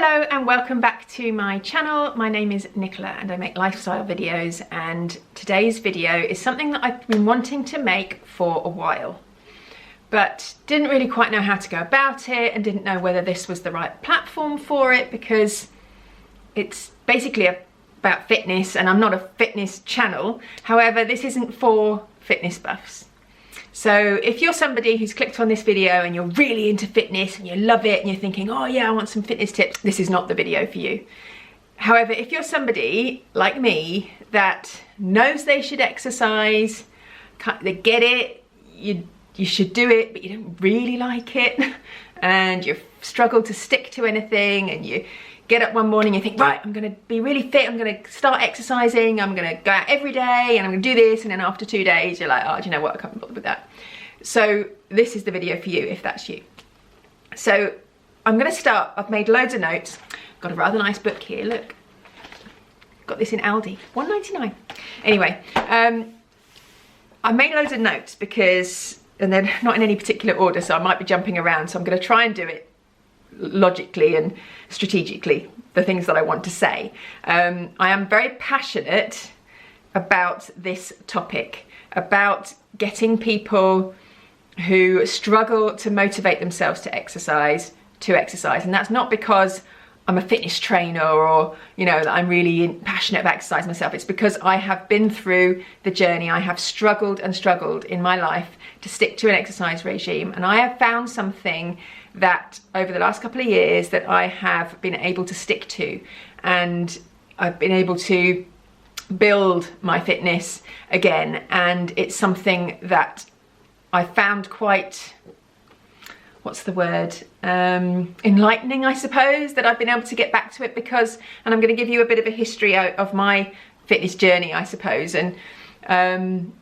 Hello and welcome back to my channel. My name is Nicola and I make lifestyle videos, and today's video is something that I've been wanting to make for a while but didn't really quite know how to go about it and didn't know whether this was the right platform for it, because it's basically about fitness and I'm not a fitness channel. However, this isn't for fitness buffs. So if you're somebody who's clicked on this video and you're really into fitness and you love it and you're thinking, oh yeah, I want some fitness tips, this is not the video for you. However, if you're somebody like me that knows they should exercise, they get it, you should do it, but you don't really like it, and you've struggled to stick to anything, and you get up one morning and you think, right, I'm gonna be really fit, I'm gonna start exercising, I'm gonna go out every day and I'm gonna do this, and then after 2 days you're like, oh, do you know what, I can't be bothered with that. So this is the video for you if that's you. So I'm gonna start, I've made loads of notes, got a rather nice book here, look. Got this in Aldi, $1.99. Anyway, I made loads of notes because, and they're not in any particular order, so I might be jumping around, so I'm gonna try and do it logically and strategically, the things that I want to say. I am very passionate about this topic, about getting people who struggle to motivate themselves to exercise, and that's not because I'm a fitness trainer or, you know, that I'm really passionate about exercise myself. It's because I have been through the journey. I have struggled and struggled in my life to stick to an exercise regime, and I have found something that over the last couple of years that I have been able to stick to, and I've been able to build my fitness again, and it's something that I found quite, what's the word, enlightening, I suppose, that I've been able to get back to it because, and I'm going to give you a bit of a history of my fitness journey, I suppose, and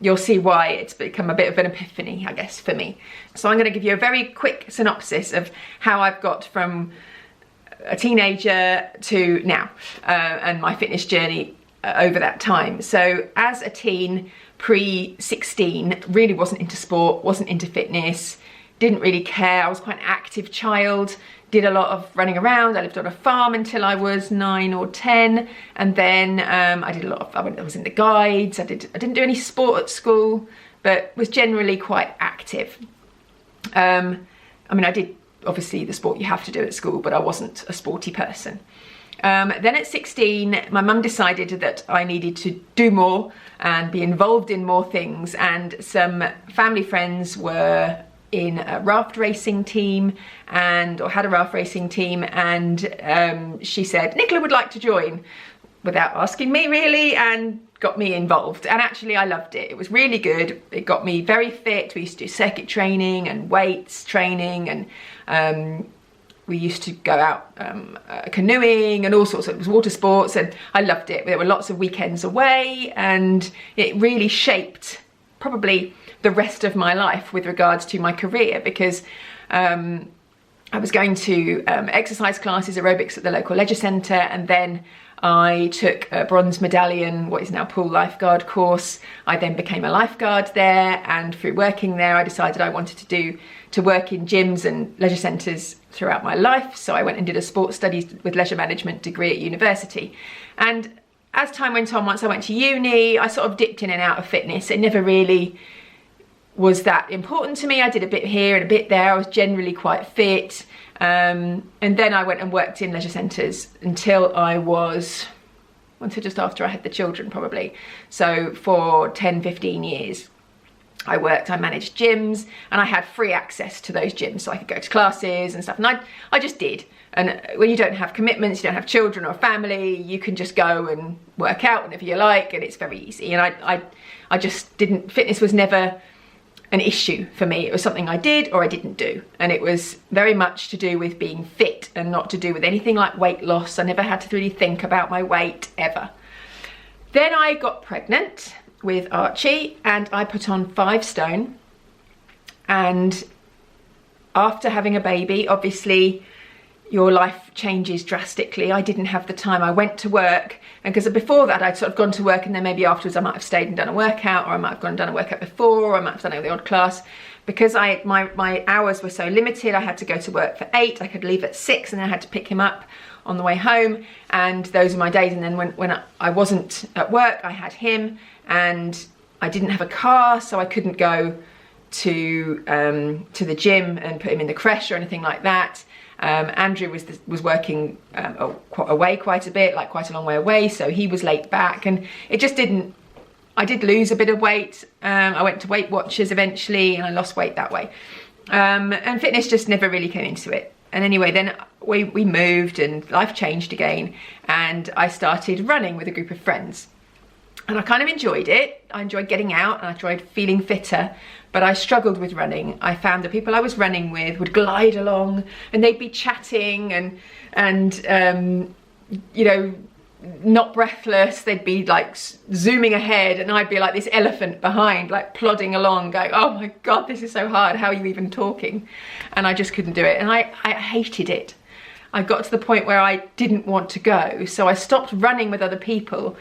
you'll see why it's become a bit of an epiphany, I guess, for me. So I'm going to give you a very quick synopsis of how I've got from a teenager to now, and my fitness journey over that time. So as a teen, pre-16, really wasn't into sport, wasn't into fitness, didn't really care. I was quite an active child, did a lot of running around. I lived on a farm until I was 9 or 10, and then I did a lot of, I was in the guides, I didn't do any sport at school, but was generally quite active. I mean, I did obviously the sport you have to do at school, but I wasn't a sporty person. Then at 16, my mum decided that I needed to do more and be involved in more things, and some family friends were in a raft racing team or had a raft racing team, and she said Nicola would like to join, without asking me really, and got me involved. And actually I loved it. It was really good. It got me very fit. We used to do circuit training and weights training, and we used to go out canoeing and all sorts of, it was water sports, and I loved it. There were lots of weekends away, and it really shaped probably the rest of my life with regards to my career, because I was going to exercise classes, aerobics at the local leisure centre, and then I took a bronze medallion, what is now pool lifeguard course. I then became a lifeguard there, and through working there I decided I wanted to work in gyms and leisure centres throughout my life. So I went and did a sports studies with leisure management degree at university. And as time went on, once I went to uni, I sort of dipped in and out of fitness. It never really was that important to me. I did a bit here and a bit there. I was generally quite fit. And then I went and worked in leisure centres until just after I had the children probably. So for 10, 15 years I managed gyms, and I had free access to those gyms, so I could go to classes and stuff, and I just did. And when you don't have commitments, you don't have children or family, you can just go and work out whenever you like, and it's very easy. And I just didn't, fitness was never an issue for me. It was something I did or I didn't do, and it was very much to do with being fit and not to do with anything like weight loss. I never had to really think about my weight ever. Then I got pregnant with Archie, and I put on 5 stone, and after having a baby, obviously your life changes drastically. I didn't have the time. I went to work, and because before that I'd sort of gone to work, and then maybe afterwards I might have stayed and done a workout, or I might have gone and done a workout before, or I might have done the odd class, because my hours were so limited, I had to go to work for 8, I could leave at 6, and then I had to pick him up on the way home, and those were my days. And then when I wasn't at work, I had him, and I didn't have a car, so I couldn't go to the gym and put him in the creche or anything like that. Andrew was working away quite a bit, like quite a long way away, so he was late back, and it just didn't. I did lose a bit of weight. I went to Weight Watchers eventually, and I lost weight that way. And fitness just never really came into it. And anyway, then we moved, and life changed again, and I started running with a group of friends. And I kind of enjoyed it. I enjoyed getting out, and I enjoyed feeling fitter, but I struggled with running. I found the people I was running with would glide along, and they'd be chatting and you know, not breathless. They'd be like zooming ahead, and I'd be like this elephant behind, like plodding along, going, oh my God, this is so hard. How are you even talking? And I just couldn't do it. And I hated it. I got to the point where I didn't want to go. So I stopped running with other people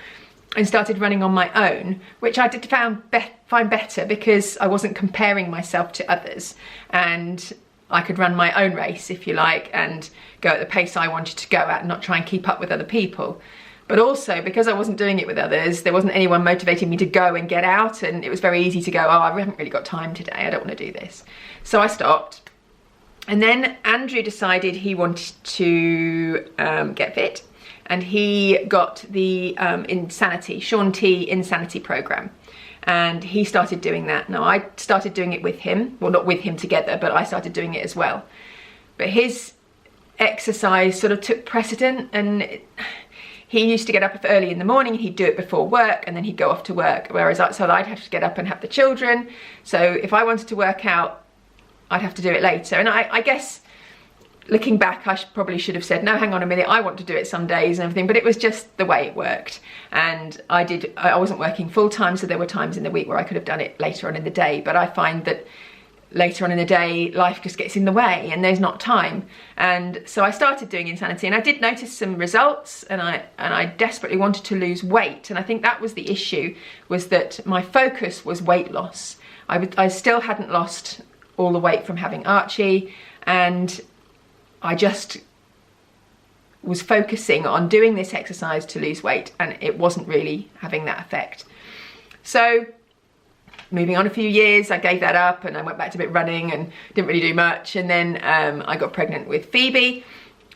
and started running on my own, which I did find better because I wasn't comparing myself to others, and I could run my own race, if you like, and go at the pace I wanted to go at and not try and keep up with other people. But also, because I wasn't doing it with others, there wasn't anyone motivating me to go and get out, and it was very easy to go, oh, I haven't really got time today, I don't want to do this. So I stopped. And then Andrew decided he wanted to get fit, and he got the Shaun T Insanity program. And he started doing that. Now, I started doing it with him. Well, not with him together, but I started doing it as well. But his exercise sort of took precedent, and he used to get up early in the morning, he'd do it before work, and then he'd go off to work. Whereas I'd have to get up and have the children. So if I wanted to work out, I'd have to do it later. And I guess, looking back, I probably should have said, no, hang on a minute, I want to do it some days and everything, but it was just the way it worked. And I wasn't working full time, so there were times in the week where I could have done it later on in the day, but I find that later on in the day, life just gets in the way and there's not time. And so I started doing Insanity, and I did notice some results, and I desperately wanted to lose weight. And I think that was the issue, was that my focus was weight loss. I still hadn't lost all the weight from having Archie, and I just was focusing on doing this exercise to lose weight, and it wasn't really having that effect. So moving on a few years, I gave that up, and I went back to a bit running and didn't really do much. And then I got pregnant with Phoebe,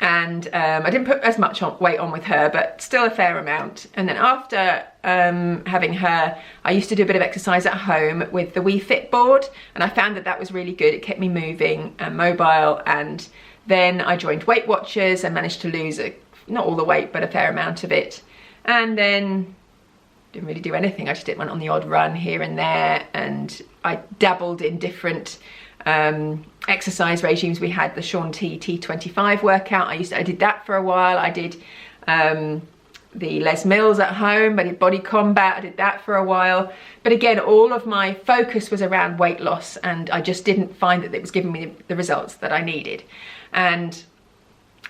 and I didn't put as much weight on with her, but still a fair amount. And then after having her, I used to do a bit of exercise at home with the Wii Fit board, and I found that that was really good. It kept me moving and mobile. And then I joined Weight Watchers and managed to lose not all the weight, but a fair amount of it. And then didn't really do anything. I just went on the odd run here and there, and I dabbled in different exercise regimes. We had the Shaun T T25 workout. I did that for a while. I did the Les Mills at home. I did Body Combat. I did that for a while. But again, all of my focus was around weight loss, and I just didn't find that it was giving me the results that I needed. And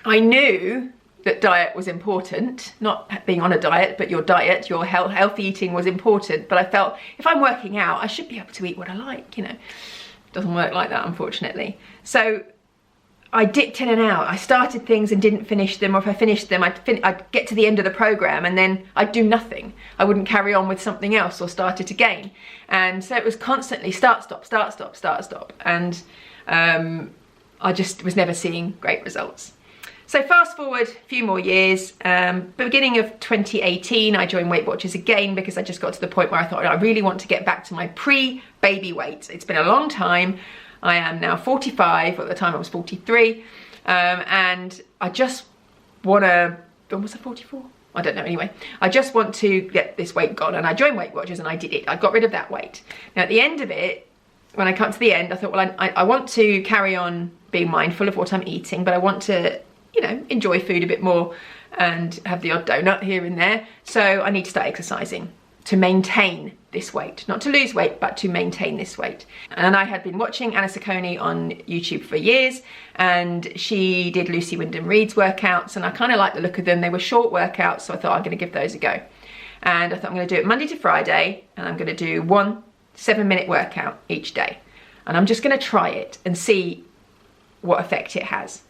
I knew that diet was important, not being on a diet, but your diet, your healthy eating was important. But I felt if I'm working out, I should be able to eat what I like, you know. It doesn't work like that, unfortunately. So I dipped in and out. I started things and didn't finish them, or if I finished them, I'd get to the end of the program and then I'd do nothing. I wouldn't carry on with something else or start it again. And so it was constantly start, stop, start, stop, start, stop. And I just was never seeing great results. So fast forward a few more years, beginning of 2018, I joined Weight Watchers again because I just got to the point where I thought I really want to get back to my pre-baby weight. It's been a long time. I am now 45, at the time I was 43, and I just want to, was I 44? I don't know, anyway. I just want to get this weight gone, and I joined Weight Watchers and I did it. I got rid of that weight. Now at the end of it, when I come to the end, I thought, well, I want to carry on being mindful of what I'm eating, but I want to, you know, enjoy food a bit more and have the odd donut here and there. So I need to start exercising to maintain this weight, not to lose weight, but to maintain this weight. And I had been watching Anna Saccone on YouTube for years, and she did Lucy Wyndham Reed's workouts, and I kind of liked the look of them. They were short workouts, so I thought I'm going to give those a go. And I thought I'm going to do it Monday to Friday, and I'm going to do one 7-minute workout each day. and I'm just going to try it and see what effect it has.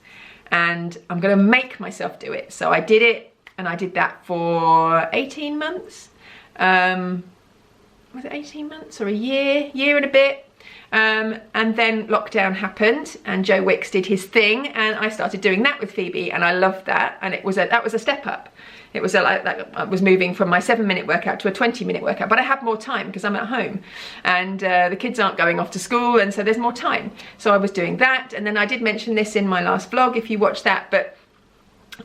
And I'm going to make myself do it. So I did it, and I did that for 18 months. Was it 18 months or a year and a bit? And then lockdown happened, and Joe Wicks did his thing, and I started doing that with Phoebe, and I loved that. And that was a step up. It was like I was moving from my 7-minute workout to a 20-minute workout, but I have more time because I'm at home, and the kids aren't going off to school, and so there's more time. So I was doing that, and then I did mention this in my last vlog if you watched that, but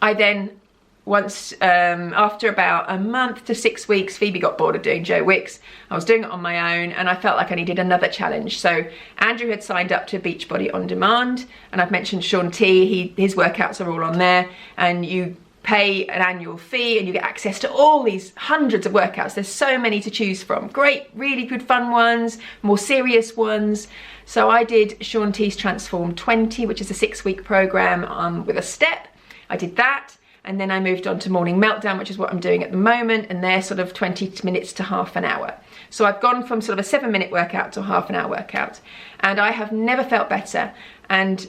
I then once, after about a month to 6 weeks, Phoebe got bored of doing Joe Wicks. I was doing it on my own, and I felt like I needed another challenge. So Andrew had signed up to Beachbody On Demand, and I've mentioned Shaun T. His workouts are all on there, and you pay an annual fee and you get access to all these hundreds of workouts. There's so many to choose from. Great, really good fun ones, more serious ones. So I did Shaun T's Transform 20, which is a 6-week program with a step. I did that. And then I moved on to Morning Meltdown, which is what I'm doing at the moment, and they're sort of 20 minutes to half an hour. So I've gone from sort of a 7-minute workout to a half an hour workout, and I have never felt better, and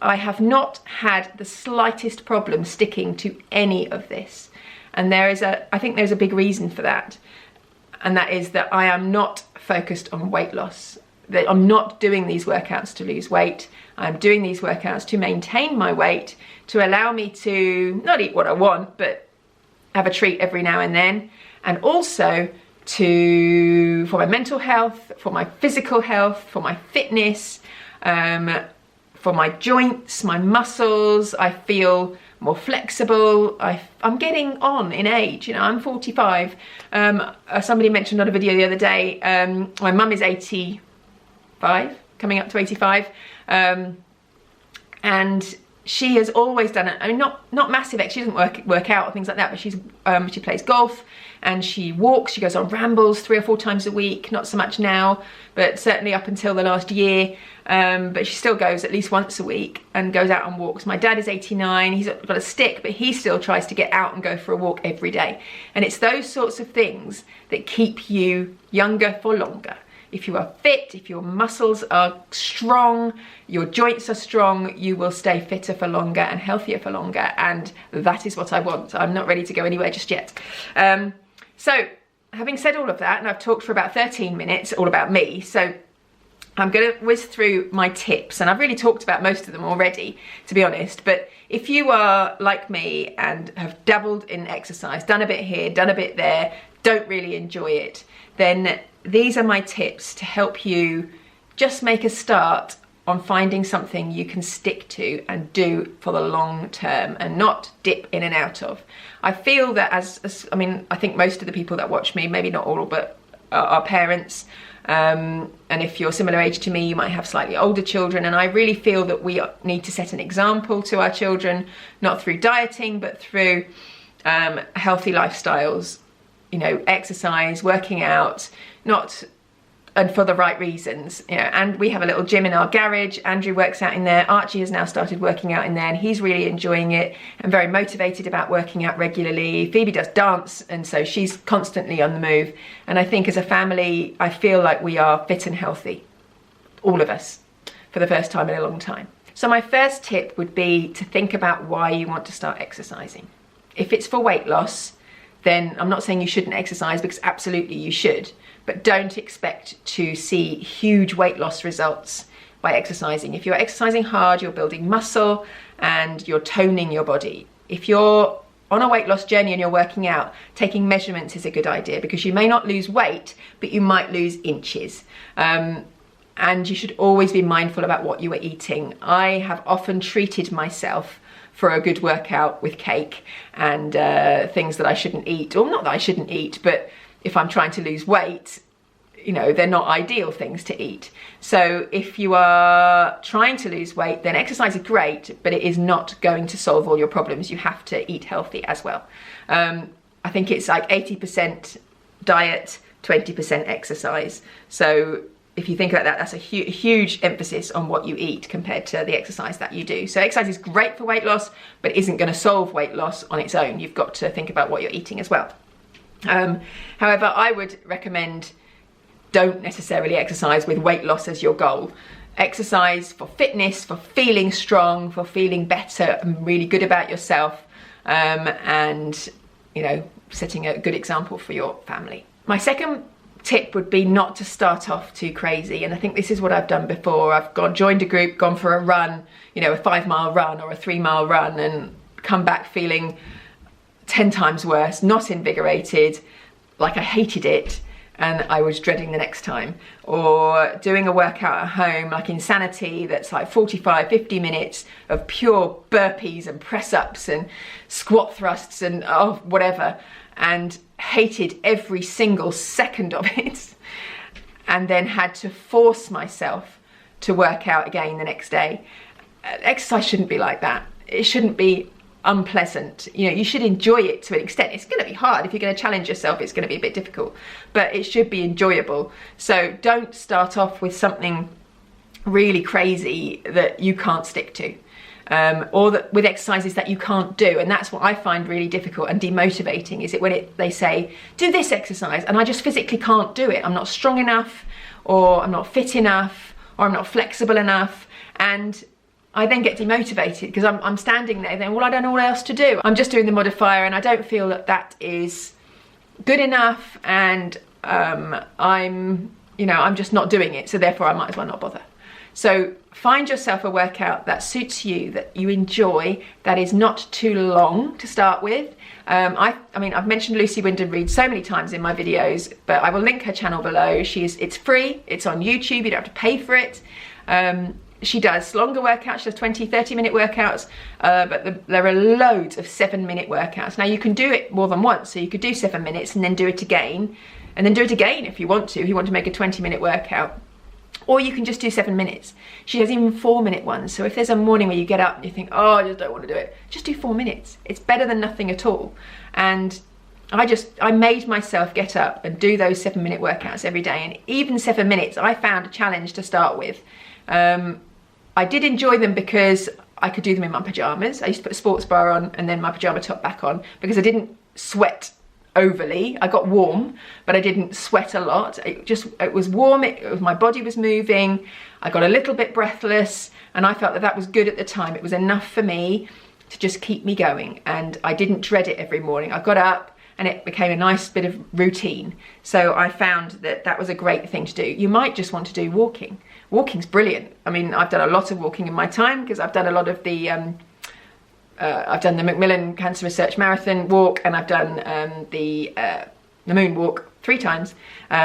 I have not had the slightest problem sticking to any of this. And I think there's a big reason for that, and that is that I am not focused on weight loss. That I'm not doing these workouts to lose weight. I'm doing these workouts to maintain my weight, to allow me to not eat what I want, but have a treat every now and then, and also for my mental health, for my physical health, for my fitness, for my joints, my muscles. I feel more flexible. I'm getting on in age, you know, I'm 45. Somebody mentioned on a video the other day, my mum is 85, coming up to 85, and she has always done it. I mean, not massive. She doesn't work out or things like that, but she plays golf and she walks. She goes on rambles 3 or 4 times a week. Not so much now, but certainly up until the last year. But she still goes at least once a week and goes out on walks. My dad is 89. He's got a stick, but he still tries to get out and go for a walk every day. And it's those sorts of things that keep you younger for longer. If you are fit, if your muscles are strong, your joints are strong, you will stay fitter for longer and healthier for longer. And that is what I want. I'm not ready to go anywhere just yet. So having said all of that, and I've talked for about 13 minutes all about me, so I'm going to whiz through my tips, and I've really talked about most of them already, to be honest. But if you are like me and have dabbled in exercise, done a bit here, done a bit there, don't really enjoy it, then these are my tips to help you just make a start on finding something you can stick to and do for the long term and not dip in and out of. I feel that I mean, I think most of the people that watch me, maybe not all, but are parents. And if you're similar age to me, you might have slightly older children. And I really feel that we need to set an example to our children, not through dieting, but through healthy lifestyles, you know, exercise, working out, and for the right reasons, you know. And we have a little gym in our garage. Andrew works out in there. Archie has now started working out in there, and he's really enjoying it and very motivated about working out regularly. Phoebe does dance, and so she's constantly on the move. And I think as a family, I feel like we are fit and healthy, all of us, for the first time in a long time. So my first tip would be to think about why you want to start exercising. If it's for weight loss, then I'm not saying you shouldn't exercise, because absolutely you should. But don't expect to see huge weight loss results by exercising. If you're exercising hard, you're building muscle and you're toning your body. If you're on a weight loss journey and you're working out, taking measurements is a good idea, because you may not lose weight, but you might lose inches. And you should always be mindful about what you are eating. I have often treated myself for a good workout with cake and things that I shouldn't eat, or not that I shouldn't eat, but if I'm trying to lose weight, you know, they're not ideal things to eat. So if you are trying to lose weight, then exercise is great, but it is not going to solve all your problems. You have to eat healthy as well. I think it's like 80% diet, 20% exercise. So if you think about that, that's a huge emphasis on what you eat compared to the exercise that you do. So exercise is great for weight loss, but isn't going to solve weight loss on its own. You've got to think about what you're eating as well. However, I would recommend don't necessarily exercise with weight loss as your goal. Exercise for fitness, for feeling strong, for feeling better and really good about yourself, and, you know, setting a good example for your family. My second tip would be not to start off too crazy, and I think this is what I've done before. I've joined a group, gone for a run, you know, a 5-mile run or a 3-mile run, and come back feeling 10 times worse, not invigorated, like I hated it and I was dreading the next time. Or doing a workout at home like Insanity, that's like 45-50 minutes of pure burpees and press-ups and squat thrusts and whatever, and hated every single second of it, and then had to force myself to work out again the next day. Exercise shouldn't be like that. It shouldn't be unpleasant. You know, you should enjoy it to an extent. It's going to be hard. If you're going to challenge yourself, it's going to be a bit difficult, but it should be enjoyable. So don't start off with something really crazy that you can't stick to, or that with exercises that you can't do. And that's what I find really difficult and demotivating, is it when they say do this exercise and I just physically can't do it. I'm not strong enough, or I'm not fit enough, or I'm not flexible enough, and I then get demotivated because I'm standing there then, well, I don't know what else to do. I'm just doing the modifier and I don't feel that that is good enough, and I'm just not doing it, so therefore I might as well not bother. So find yourself a workout that suits you, that you enjoy, that is not too long to start with. I mean, I've mentioned Lucy Wyndham-Reid so many times in my videos, but I will link her channel below. It's free, it's on YouTube, you don't have to pay for it. She does longer workouts, she does 20-30 minute workouts, but there are loads of 7-minute workouts. Now you can do it more than once, so you could do 7 minutes and then do it again, and then do it again if you want to make a 20-minute workout. Or you can just do 7 minutes. She has even 4-minute ones, so if there's a morning where you get up and you think, oh, I just don't want to do it, just do 4 minutes. It's better than nothing at all. And I made myself get up and do those 7-minute workouts every day, and even 7 minutes I found a challenge to start with. I did enjoy them because I could do them in my pajamas. I used to put a sports bra on and then my pajama top back on, because I didn't sweat overly. I got warm, but I didn't sweat a lot. It was warm, my body was moving, I got a little bit breathless, and I felt that that was good at the time. It was enough for me to just keep me going, and I didn't dread it every morning. I got up and it became a nice bit of routine. So I found that that was a great thing to do. You might just want to do walking. Walking's brilliant. I mean, I've done a lot of walking in my time, because I've done a lot of the I've done the Macmillan Cancer Research Marathon walk, and I've done the Moon Walk 3 times,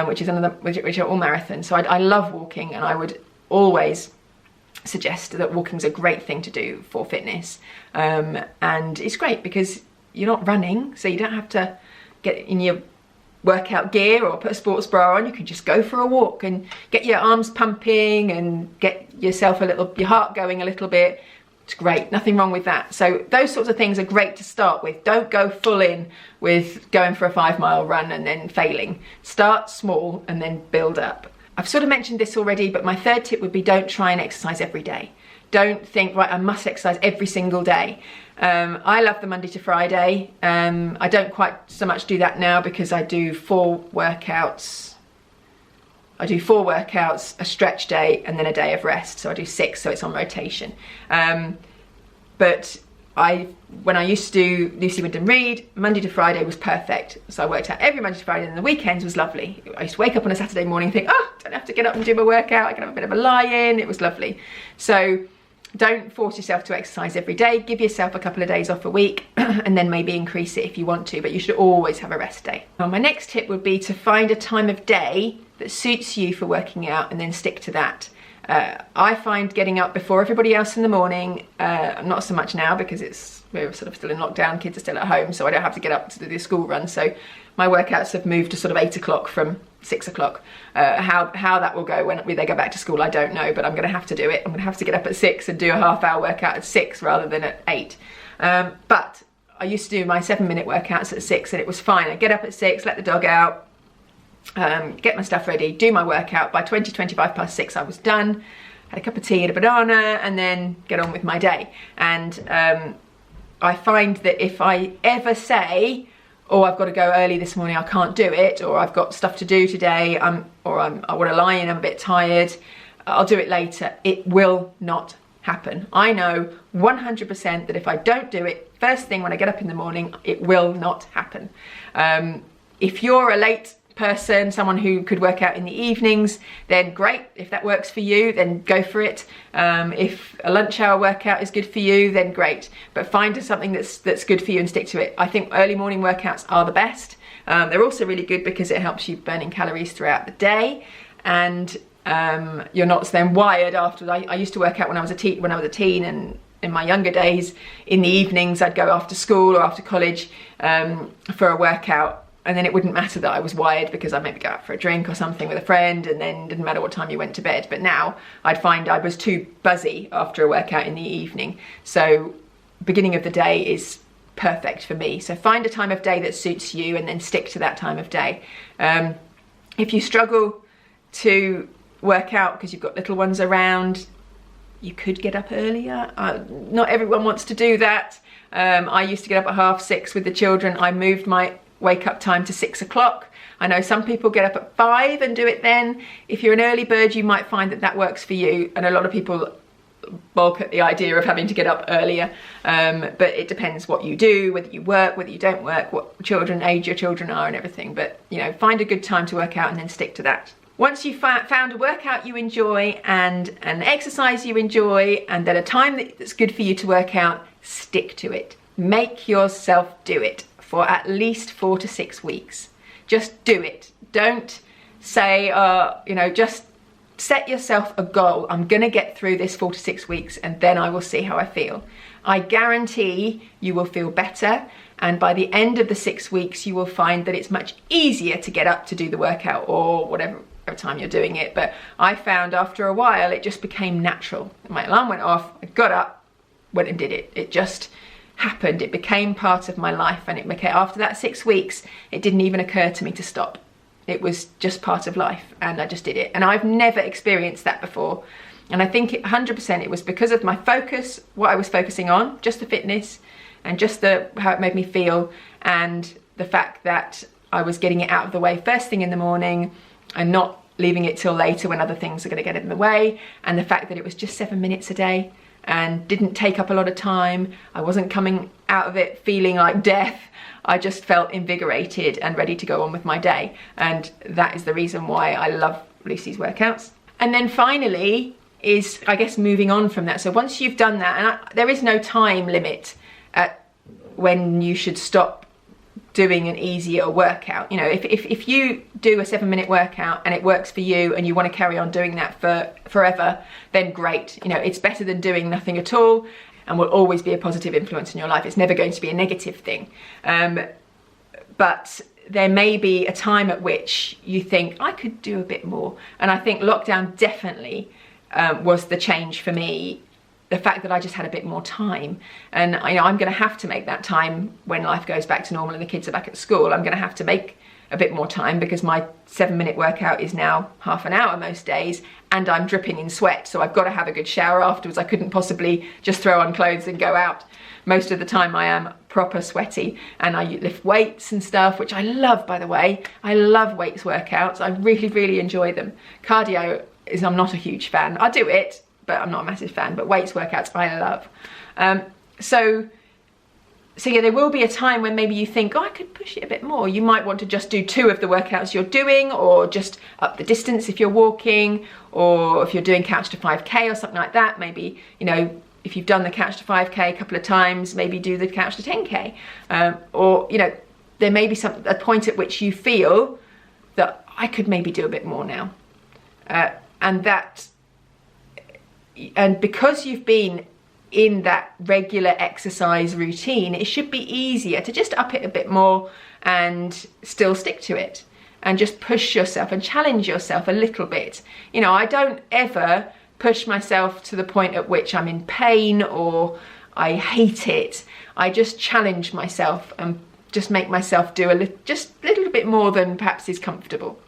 which are all marathons. So I love walking, and I would always suggest that walking's a great thing to do for fitness, and it's great because you're not running, so you don't have to get in your workout gear or put a sports bra on. You can just go for a walk and get your arms pumping and get yourself your heart going a little bit. It's great, nothing wrong with that. So those sorts of things are great to start with. Don't go full in with going for a 5-mile run and then failing. Start small and then build up. I've sort of mentioned this already, but my third tip would be don't try and exercise every day. Don't think, right, I must exercise every single day. I love the Monday to Friday. I don't quite so much do that now, because I do 4 workouts. I do 4 workouts, a stretch day, and then a day of rest. So I do 6, so it's on rotation. But when I used to do Lucy Wyndham-Reid, Monday to Friday was perfect. So I worked out every Monday to Friday, and the weekends was lovely. I used to wake up on a Saturday morning and think, oh, don't have to get up and do my workout. I can have a bit of a lie-in. It was lovely. So don't force yourself to exercise every day. Give yourself a couple of days off a week, and then maybe increase it if you want to, but you should always have a rest day. Now, my next tip would be to find a time of day that suits you for working out, and then stick to that. I find getting up before everybody else in the morning, not so much now because we're sort of still in lockdown, kids are still at home, so I don't have to get up to do the school run. So my workouts have moved to sort of 8 o'clock from 6 o'clock. How that will go when they go back to school, I don't know, but I'm gonna have to do it. I'm gonna have to get up at 6 and do a half-hour workout at 6 rather than at 8. But I used to do my 7-minute workouts at 6, and it was fine. I'd get up at 6, let the dog out, get my stuff ready, do my workout. By 25 past 6 I was done, had a cup of tea and a banana, and then get on with my day. And I find that if I ever say, oh, I've got to go early this morning, I can't do it, or I've got stuff to do today, I want to lie in, I'm a bit tired, I'll do it later. It will not happen. I know 100% that if I don't do it first thing when I get up in the morning, it will not happen. If you're a late person, someone who could work out in the evenings, then great. If that works for you, then go for it. If a lunch hour workout is good for you, then great. But find something that's good for you and stick to it. I think early morning workouts are the best. They're also really good because it helps you burning calories throughout the day, and you're not then wired after. I used to work out when I was a teen, and in my younger days, in the evenings, I'd go after school or after college for a workout. And then it wouldn't matter that I was wired because I'd maybe go out for a drink or something with a friend, and then it didn't matter what time you went to bed. But now I'd find I was too buzzy after a workout in the evening. So beginning of the day is perfect for me. So find a time of day that suits you and then stick to that time of day. If you struggle to work out because you've got little ones around, you could get up earlier. Not everyone wants to do that. I used to get up at 6:30 with the children. I moved my wake up time to 6 o'clock. I know some people get up at 5 and do it then. If you're an early bird, you might find that works for you, and a lot of people balk at the idea of having to get up earlier, but it depends what you do, whether you work, whether you don't work, what age your children are and everything. But you know, find a good time to work out and then stick to that. Once you've found a workout you enjoy and an exercise you enjoy, and then a time that's good for you to work out, stick to it. Make yourself do it for at least 4 to 6 weeks. Just do it. Don't say, just set yourself a goal. I'm gonna get through this 4 to 6 weeks and then I will see how I feel. I guarantee you will feel better, and by the end of the 6 weeks, you will find that it's much easier to get up to do the workout or whatever time you're doing it. But I found after a while, it just became natural. My alarm went off, I got up, went and did it. It just happened. It became part of my life, and it became, after that 6 weeks, it didn't even occur to me to stop. It was just part of life, and I just did it. And I've never experienced that before, and I think 100% it was because of my focus, what I was focusing on, just the fitness and just how it made me feel, and the fact that I was getting it out of the way first thing in the morning and not leaving it till later when other things are going to get in the way, and the fact that it was just 7 minutes a day and didn't take up a lot of time. I wasn't coming out of it feeling like death. I just felt invigorated and ready to go on with my day. And that is the reason why I love Lucy's workouts. And then finally is, I guess, moving on from that. So once you've done that, and there is no time limit at when you should stop doing an easier workout. You know, if you do a 7-minute workout and it works for you and you want to carry on doing that for forever, then great. You know, it's better than doing nothing at all, and will always be a positive influence in your life. It's never going to be a negative thing. But there may be a time at which you think, I could do a bit more. And I think lockdown definitely was the change for me. The fact that I just had a bit more time, and I'm going to have to make that time when life goes back to normal and the kids are back at school. I'm going to have to make a bit more time because my 7-minute workout is now half an hour most days, and I'm dripping in sweat, so I've got to have a good shower afterwards. I couldn't possibly just throw on clothes and go out. Most of the time I am proper sweaty, and I lift weights and stuff, which I love, by the way. I love weights workouts. I really, really enjoy them. Cardio I'm not a huge fan. I do it, but I'm not a massive fan. But weights workouts I love. So yeah, there will be a time when maybe you think, oh, I could push it a bit more. You might want to just do 2 of the workouts you're doing, or just up the distance if you're walking, or if you're doing couch to 5K or something like that. Maybe, if you've done the couch to 5K a couple of times, maybe do the couch to 10K. Or, there may be a point at which you feel that I could maybe do a bit more now. And because you've been in that regular exercise routine, it should be easier to just up it a bit more and still stick to it, and just push yourself and challenge yourself a little bit. I don't ever push myself to the point at which I'm in pain or I hate it. I just challenge myself and just make myself do just a little bit more than perhaps is comfortable.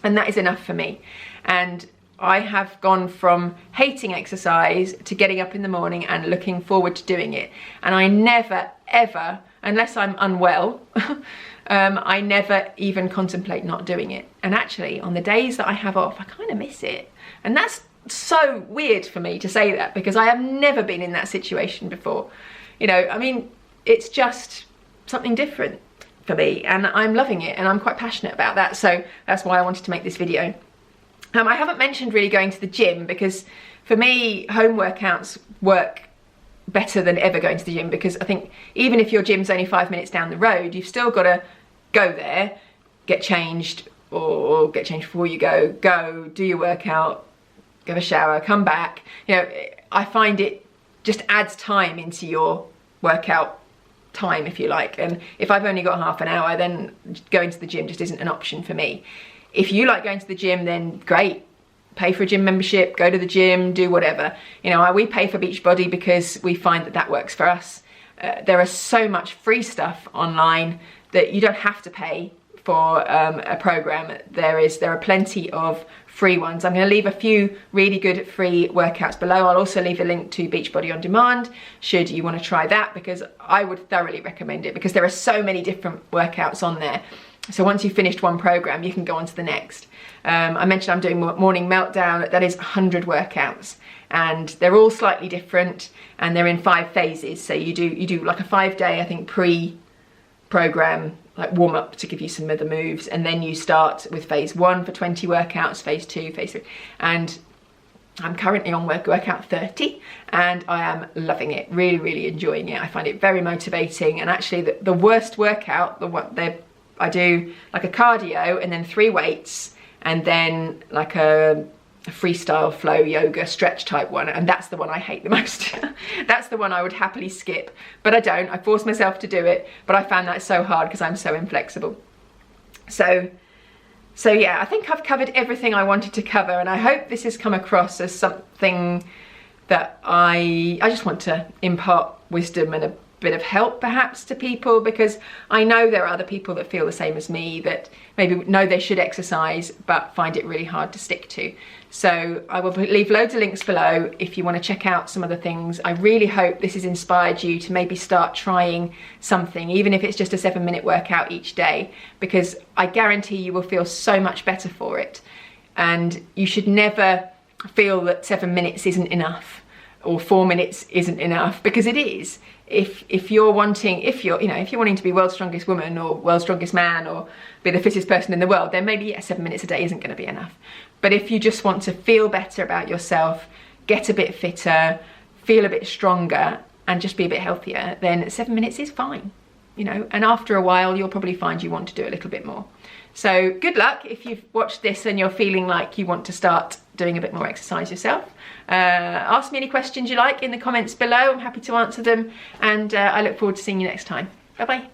And that is enough for me. And I have gone from hating exercise to getting up in the morning and looking forward to doing it. And I never, ever, unless I'm unwell, I never even contemplate not doing it. And actually, on the days that I have off, I kind of miss it. And that's so weird for me to say that, because I have never been in that situation before. You know, I mean, it's just something different for me, and I'm loving it, and I'm quite passionate about that. So that's why I wanted to make this video. I haven't mentioned really going to the gym, because for me, home workouts work better than ever going to the gym, because I think even if your gym's only 5 minutes down the road, you've still got to go there, get changed, or get changed before you go, do your workout, have a shower, come back. You know, I find it just adds time into your workout time, if you like. And if I've only got half an hour, then going to the gym just isn't an option for me. If you like going to the gym, then great. Pay for a gym membership, go to the gym, do whatever. You know, we pay for Beachbody because we find that that works for us. There is so much free stuff online that you don't have to pay for a program. There are plenty of free ones. I'm going to leave a few really good free workouts below. I'll also leave a link to Beachbody On Demand should you want to try that, because I would thoroughly recommend it, because there are so many different workouts on there. So once you've finished one program, you can go on to the next. I mentioned I'm doing Morning Meltdown. That is 100 workouts, and they're all slightly different, and they're in 5 phases. So you do like a 5-day, I think, pre-program, like warm up to give you some of the moves, and then you start with phase 1 for 20 workouts, phase 2, phase 3, and I'm currently on workout 30, and I am loving it, really enjoying it. I find it very motivating, and actually the worst workout, I do like a cardio and then 3 weights, and then like a freestyle flow yoga stretch type one, and that's the one I hate the most. That's the one I would happily skip, but I don't. I force myself to do it, but I found that so hard because I'm so inflexible. So yeah, I think I've covered everything I wanted to cover, and I hope this has come across as something that I just want to impart wisdom and a bit of help perhaps to people, because I know there are other people that feel the same as me, that maybe know they should exercise but find it really hard to stick to. So I will leave loads of links below if you want to check out some other things. I really hope this has inspired you to maybe start trying something, even if it's just a 7-minute workout each day, because I guarantee you will feel so much better for it. And you should never feel that 7 minutes isn't enough, or 4 minutes isn't enough, because it is. If you're wanting to be world's strongest woman or world's strongest man or be the fittest person in the world, then maybe 7 minutes a day isn't going to be enough. But if you just want to feel better about yourself, get a bit fitter, feel a bit stronger, and just be a bit healthier, then 7 minutes is fine, you know. And after a while, you'll probably find you want to do a little bit more. So good luck if you've watched this and you're feeling like you want to start doing a bit more exercise yourself. Ask me any questions you like in the comments below. I'm happy to answer them, and I look forward to seeing you next time. Bye bye.